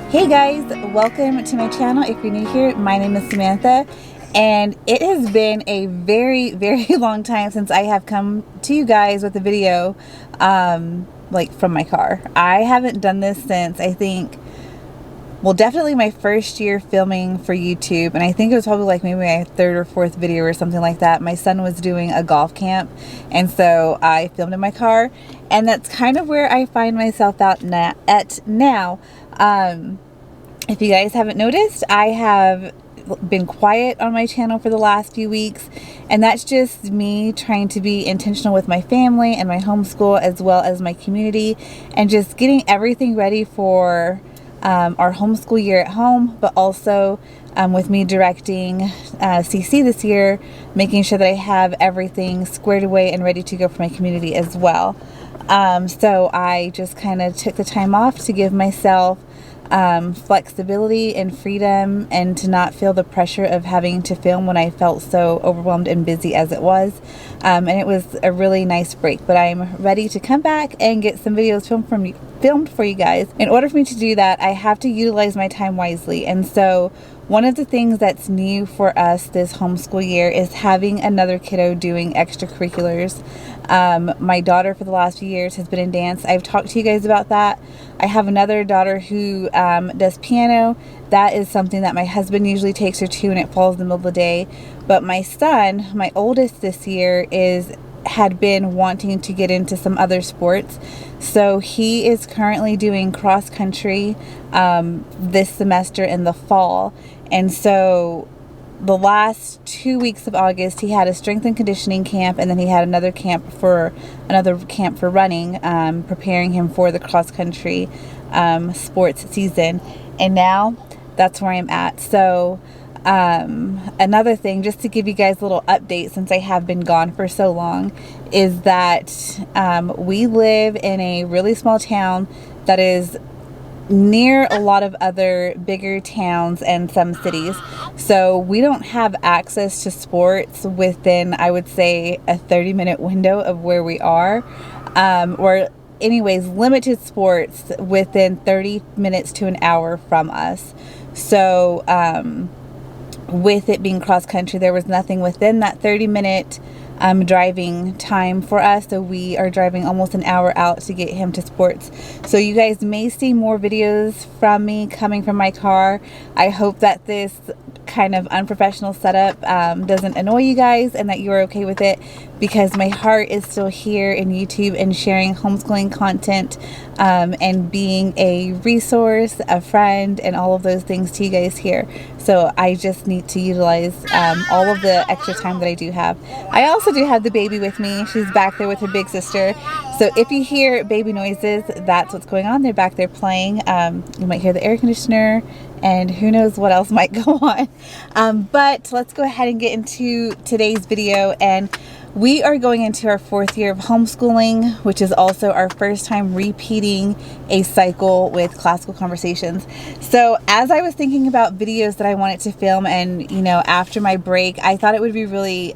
Hey guys, welcome to my channel. If you're new here, my name is Samantha, and it has been a very long time since I have come to you guys with a video like from my car. I haven't done this since I think, well, definitely my first year filming for YouTube, and I think it was probably like maybe my third or fourth video or something like that. My son was doing a golf camp, and so I filmed in my car, and that's kind of where I find myself out now. If you guys haven't noticed, I have been quiet on my channel for the last few weeks, and that's just me trying to be intentional with my family and my homeschool as well as my community, and just getting everything ready for our homeschool year at home, but also with me directing CC this year, making sure that I have everything squared away and ready to go for my community as well. So I just kind of took the time off to give myself flexibility and freedom, and to not feel the pressure of having to film when I felt so overwhelmed and busy as it was. And it was a really nice break, but I'm ready to come back and get some videos filmed for you guys. In order for me to do that, I have to utilize my time wisely, and so one of the things that's new for us this homeschool year is having another kiddo doing extracurriculars. My daughter for the last few years has been in dance. I've talked to you guys about that. I have another daughter who does piano. That is something that my husband usually takes her to, and it falls in the middle of the day. But my son, my oldest this year, had been wanting to get into some other sports. So he is currently doing cross country this semester in the fall. And so the last 2 weeks of August, he had a strength and conditioning camp, and then he had another camp for running, preparing him for the cross country sports season. And now that's where I'm at. So another thing, just to give you guys a little update, since I have been gone for so long, is that we live in a really small town that is near a lot of other bigger towns and some cities. So we don't have access to sports within, I would say, a 30-minute window of where we are, or anyways, limited sports within 30 minutes to an hour from us. So with it being cross country, there was nothing within that 30-minute driving time for us, so we are driving almost an hour out to get him to sports. So you guys may see more videos from me coming from my car. I hope that this kind of unprofessional setup doesn't annoy you guys, and that you're okay with it, because my heart is still here in YouTube and sharing homeschooling content, and being a resource, a friend, and all of those things to you guys here. So I just need to utilize all of the extra time that I do have. I also do have the baby with me. She's back there with her big sister. So if you hear baby noises, that's what's going on. They're back there playing. You might hear the air conditioner, and who knows what else might go on. But let's go ahead and get into today's video. And we are going into our 4th year of homeschooling, which is also our first time repeating a cycle with classical conversations. So as I was thinking about videos that I wanted to film, and after my break, I thought it would be really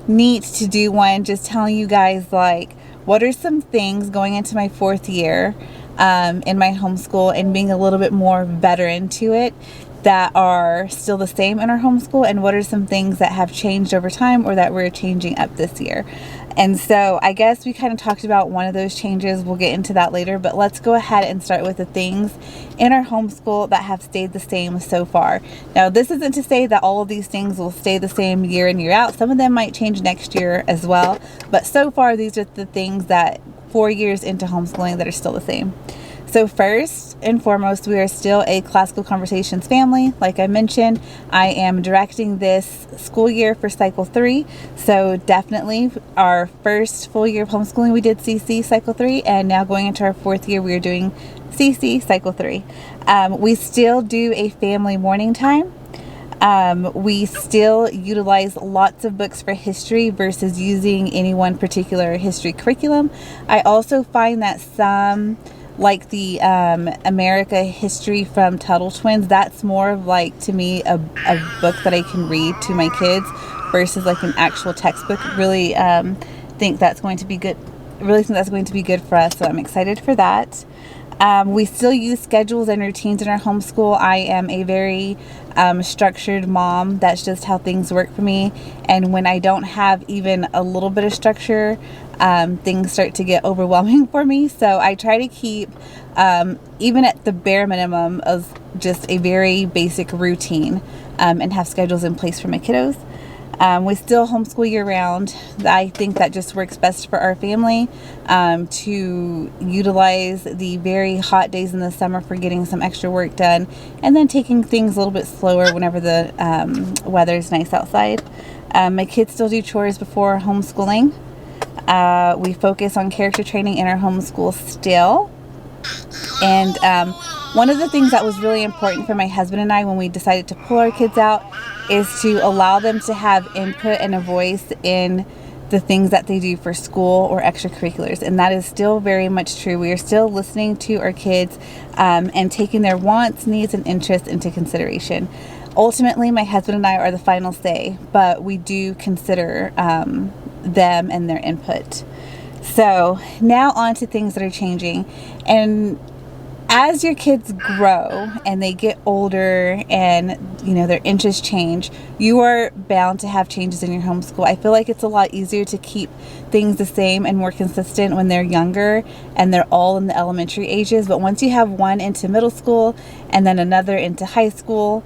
neat to do one just telling you guys, like, what are some things going into my 4th year in my homeschool, and being a little bit more better into it, that are still the same in our homeschool, and what are some things that have changed over time or that we're changing up this year. And so I guess we kind of talked about one of those changes. We'll get into that later, but let's go ahead and start with the things in our homeschool that have stayed the same so far. Now, this isn't to say that all of these things will stay the same year in, year out. Some of them might change next year as well, but so far these are the things that 4 years into homeschooling that are still the same. So first and foremost, we are still a classical conversations family. Like I mentioned, I am directing this school year for cycle 3. So definitely our first full year of homeschooling, we did CC cycle 3, and now going into our 4th year, we are doing CC cycle 3. We still do a family morning time. We still utilize lots of books for history versus using any one particular history curriculum. I also find that some, like the America history from Tuttle Twins, that's more of, like, to me, a book that I can read to my kids versus like an actual textbook. Really think that's going to be good. Really think that's going to be good for us. So I'm excited for that. We still use schedules and routines in our homeschool. I am a very structured mom. That's just how things work for me. And when I don't have even a little bit of structure, things start to get overwhelming for me. So I try to keep, even at the bare minimum, of just a very basic routine, and have schedules in place for my kiddos. We still homeschool year round. I think that just works best for our family, to utilize the very hot days in the summer for getting some extra work done, and then taking things a little bit slower whenever the weather is nice outside. My kids still do chores before homeschooling. We focus on character training in our homeschool still. And one of the things that was really important for my husband and I when we decided to pull our kids out is to allow them to have input and a voice in the things that they do for school or extracurriculars. And that is still very much true. We are still listening to our kids, and taking their wants, needs, and interests into consideration. Ultimately, my husband and I are the final say, but we do consider them and their input. So now on to things that are changing. And as your kids grow and they get older and, their interests change, you are bound to have changes in your homeschool. I feel like it's a lot easier to keep things the same and more consistent when they're younger and they're all in the elementary ages. But once you have one into middle school and then another into high school,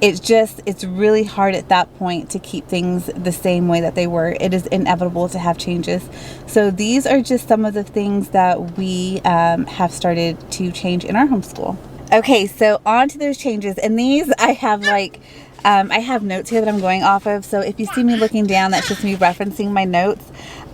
it's really hard at that point to keep things the same way that they were. It is inevitable to have changes. So these are just some of the things that we have started to change in our homeschool. Okay, so on to those changes. And these I have I have notes here that I'm going off of. So if you see me looking down, that's just me referencing my notes.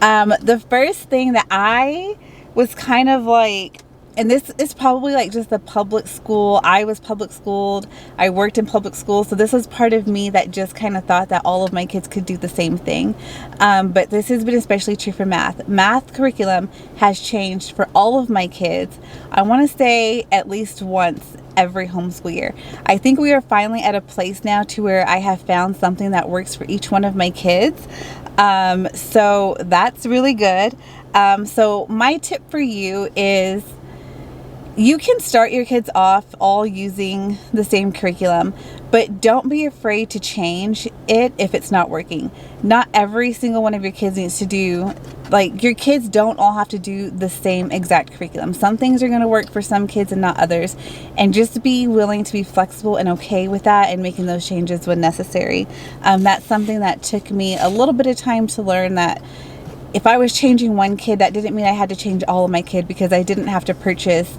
The first thing that I was kind of like, and this is probably like just the public school. I was public schooled. I worked in public school. So this was part of me that just kind of thought that all of my kids could do the same thing. But this has been especially true for math. Math curriculum has changed for all of my kids. I want to say at least once every homeschool year. I think we are finally at a place now to where I have found something that works for each one of my kids. So that's really good. So my tip for you is, you can start your kids off all using the same curriculum, but don't be afraid to change it if it's not working. Not every single one of your kids needs to do, your kids don't all have to do the same exact curriculum. Some things are going to work for some kids and not others. And just be willing to be flexible and okay with that and making those changes when necessary. That's something that took me a little bit of time to learn, that if I was changing one kid, that didn't mean I had to change all of my kids, because I didn't have to purchase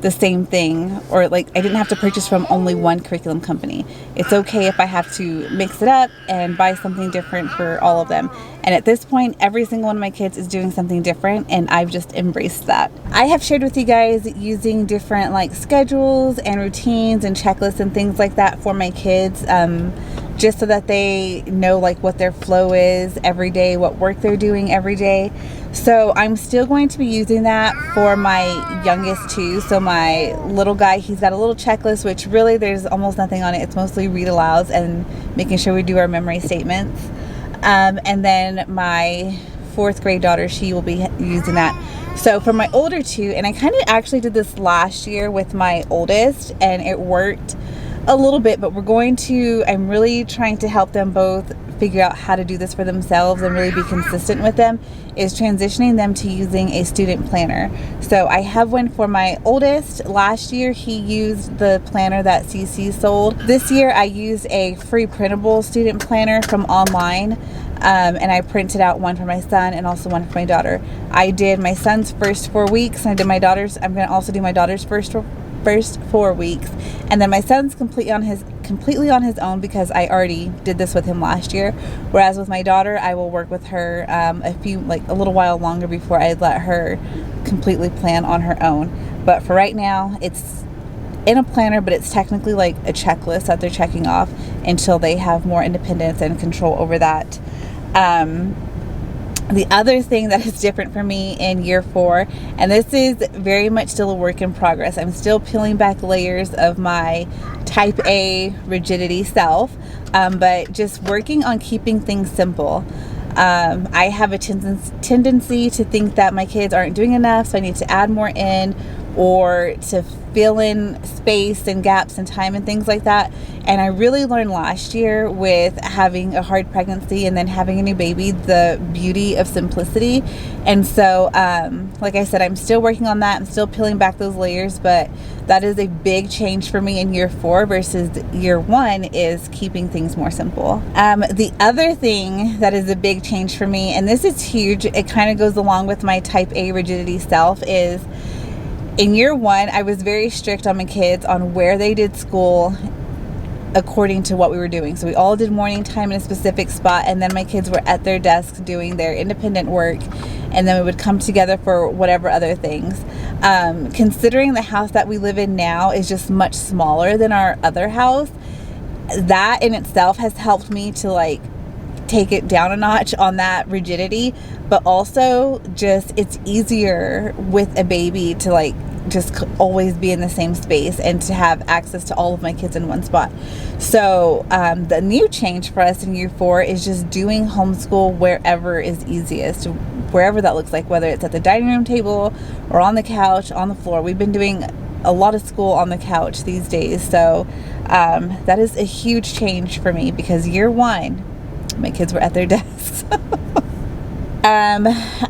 the same thing, or I didn't have to purchase from only one curriculum company. It's okay if I have to mix it up and buy something different for all of them. And at this point, every single one of my kids is doing something different, and I've just embraced that. I have shared with you guys using different schedules and routines and checklists and things like that for my kids, just so that they know what their flow is every day, what work they're doing every day. So I'm still going to be using that for my youngest too. So my little guy, he's got a little checklist, which really there's almost nothing on it. It's mostly read alouds and making sure we do our memory statements. And then my 4th grade daughter, she will be using that. So for my older two, and I kind of actually did this last year with my oldest, and it worked a little bit, but I'm really trying to help them both figure out how to do this for themselves and really be consistent with them, is transitioning them to using a student planner. So I have one for my oldest. Last year he used the planner that CC sold. This year I used a free printable student planner from online, and I printed out one for my son and also one for my daughter. I did my son's first 4 weeks, and I did my daughter's. I'm going to also do my daughter's first 4 weeks, and then my son's completely on his own, because I already did this with him last year. Whereas with my daughter, I will work with her a little while longer before I let her completely plan on her own. But for right now, it's in a planner, but it's technically like a checklist that they're checking off until they have more independence and control over that. The other thing that is different for me in year 4, and this is very much still a work in progress. I'm still peeling back layers of my type A rigidity self, but just working on keeping things simple. I have a tendency to think that my kids aren't doing enough, so I need to add more in, or to fill in space and gaps and time and things like that. And I really learned last year with having a hard pregnancy and then having a new baby, the beauty of simplicity. And so, like I said, I'm still working on that. I'm still peeling back those layers, but that is a big change for me in year 4 versus year 1, is keeping things more simple. The other thing that is a big change for me, and this is huge, it kind of goes along with my type A rigidity self, is in year 1, I was very strict on my kids on where they did school according to what we were doing. So we all did morning time in a specific spot, and then my kids were at their desks doing their independent work, and then we would come together for whatever other things. Considering the house that we live in now is just much smaller than our other house, that in itself has helped me to like take it down a notch on that rigidity. But also just it's easier with a baby to like just always be in the same space and to have access to all of my kids in one spot. So the new change for us in year 4 is just doing homeschool wherever is easiest, wherever that looks like, whether it's at the dining room table or on the couch, on the floor. We've been doing a lot of school on the couch these days. So that is a huge change for me, because year 1, my kids were at their desks.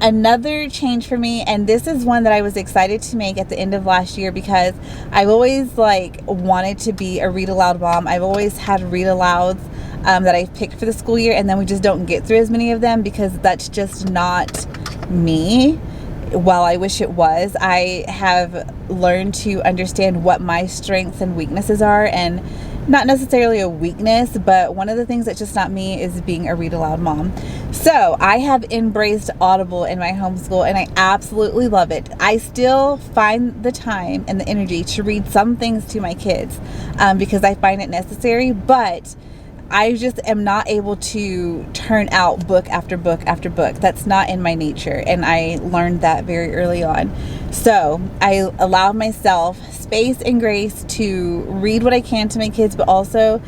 Another change for me, and this is one that I was excited to make at the end of last year, because I've always like wanted to be a read aloud mom. I've always had read alouds that I've picked for the school year, and then we just don't get through as many of them because that's just not me. While I wish it was, I have learned to understand what my strengths and weaknesses are, and not necessarily a weakness, but one of the things that's just not me is being a read aloud mom. So I have embraced Audible in my homeschool, and I absolutely love it. I still find the time and the energy to read some things to my kids because I find it necessary, but I just am not able to turn out book after book after book. That's not in my nature, and I learned that very early on. So I allow myself space and grace to read what I can to my kids, but also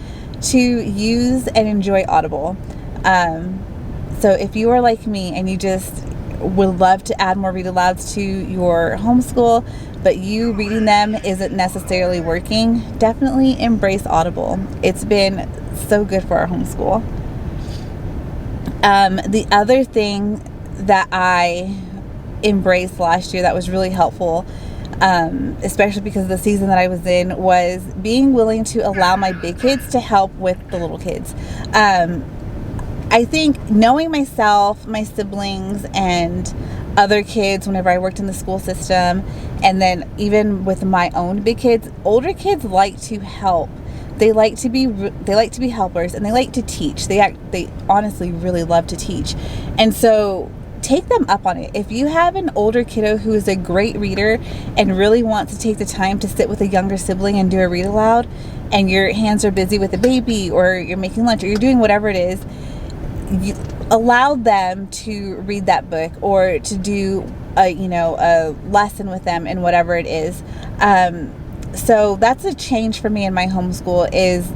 to use and enjoy Audible. So if you are like me and you just would love to add more read alouds to your homeschool, but you reading them isn't necessarily working, definitely embrace Audible. It's been so good for our homeschool. The other thing that I embraced last year that was really helpful, especially because of the season that I was in, was being willing to allow my big kids to help with the little kids. I think knowing myself, my siblings, and other kids whenever I worked in the school system, and then even with my own big kids, older kids like to help. They like to be helpers, and they like to teach. They honestly really love to teach. And so take them up on it. If you have an older kiddo who is a great reader and really wants to take the time to sit with a younger sibling and do a read aloud, and your hands are busy with a baby, or you're making lunch, or you're doing whatever it is, you allow them to read that book, or to do a lesson with them in whatever it is. So that's a change for me in my homeschool, is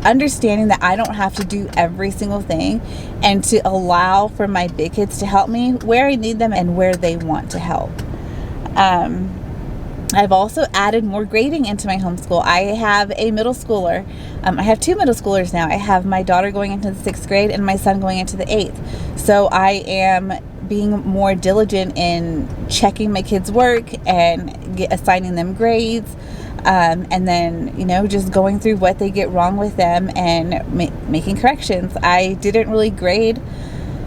understanding that I don't have to do every single thing, and to allow for my big kids to help me where I need them and where they want to help. I've also added more grading into my homeschool. I have a middle schooler. I have 2 middle schoolers now. I have my daughter going into the 6th grade and my son going into the 8th. So I am being more diligent in checking my kids' work and assigning them grades. And then, just going through what they get wrong with them and making corrections. I didn't really grade.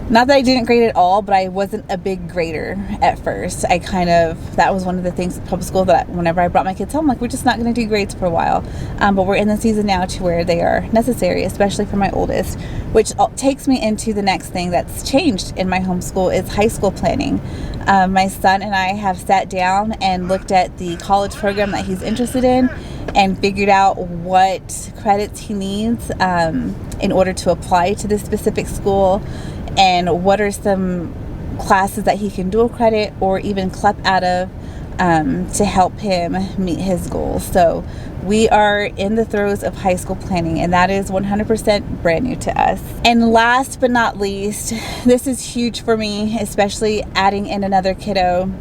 Not that I didn't grade at all, but I wasn't a big grader at first. That was one of the things at public school that whenever I brought my kids home, like, we're just not going to do grades for a while. But we're in the season now to where they are necessary, especially for my oldest, which takes me into the next thing that's changed in my homeschool is high school planning. My son and I have sat down and looked at the college program that he's interested in and figured out what credits he needs in order to apply to this specific school, and what are some classes that he can dual credit or even CLEP out of, to help him meet his goals. So we are in the throes of high school planning, and that is 100% brand new to us. And last but not least, this is huge for me, especially adding in another kiddo.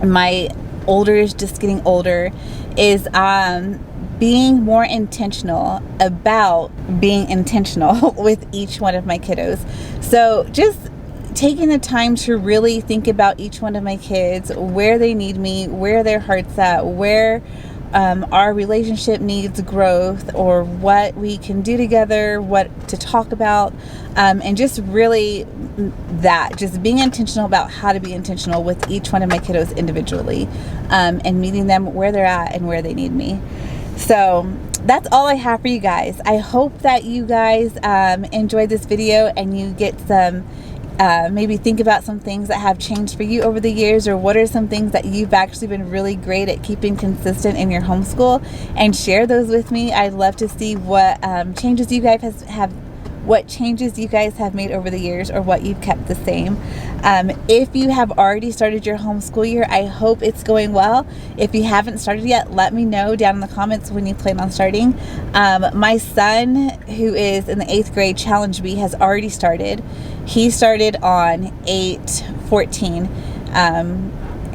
My older is just getting older, is being more intentional about being intentional with each one of my kiddos. So just taking the time to really think about each one of my kids, where they need me, where their heart's at, where our relationship needs growth, or what we can do together, what to talk about, and just really just being intentional about how to be intentional with each one of my kiddos individually, and meeting them where they're at and where they need me. So that's all I have for you guys. I hope that you guys enjoyed this video and you get some maybe think about some things that have changed for you over the years, or what are some things that you've actually been really great at keeping consistent in your homeschool, and share those with me. I'd love to see what changes you guys have made over the years, or what you've kept the same. If you have already started your homeschool year, I hope it's going well. If you haven't started yet, let me know down in the comments when you plan on starting. My son, who is in the 8th grade, challenged me, has already started. He started on 8/14.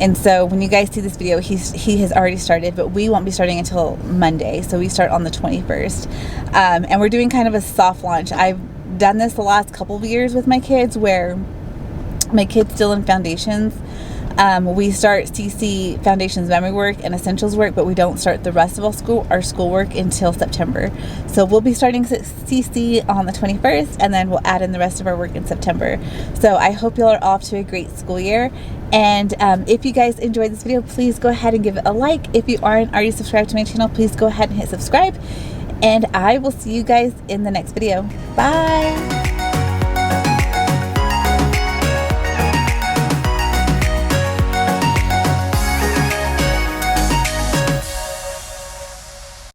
And so when you guys see this video, he has already started, but we won't be starting until Monday. So we start on the 21st. And we're doing kind of a soft launch. I've done this the last couple of years with my kids, where my kids still in foundations. We start CC foundations memory work and essentials work, but we don't start the rest of our schoolwork until September. So we'll be starting CC on the 21st, and then we'll add in the rest of our work in September. So I hope y'all are off to a great school year. And if you guys enjoyed this video, please go ahead and give it a like. If you aren't already subscribed to my channel, please go ahead and hit subscribe. And I will see you guys in the next video. Bye.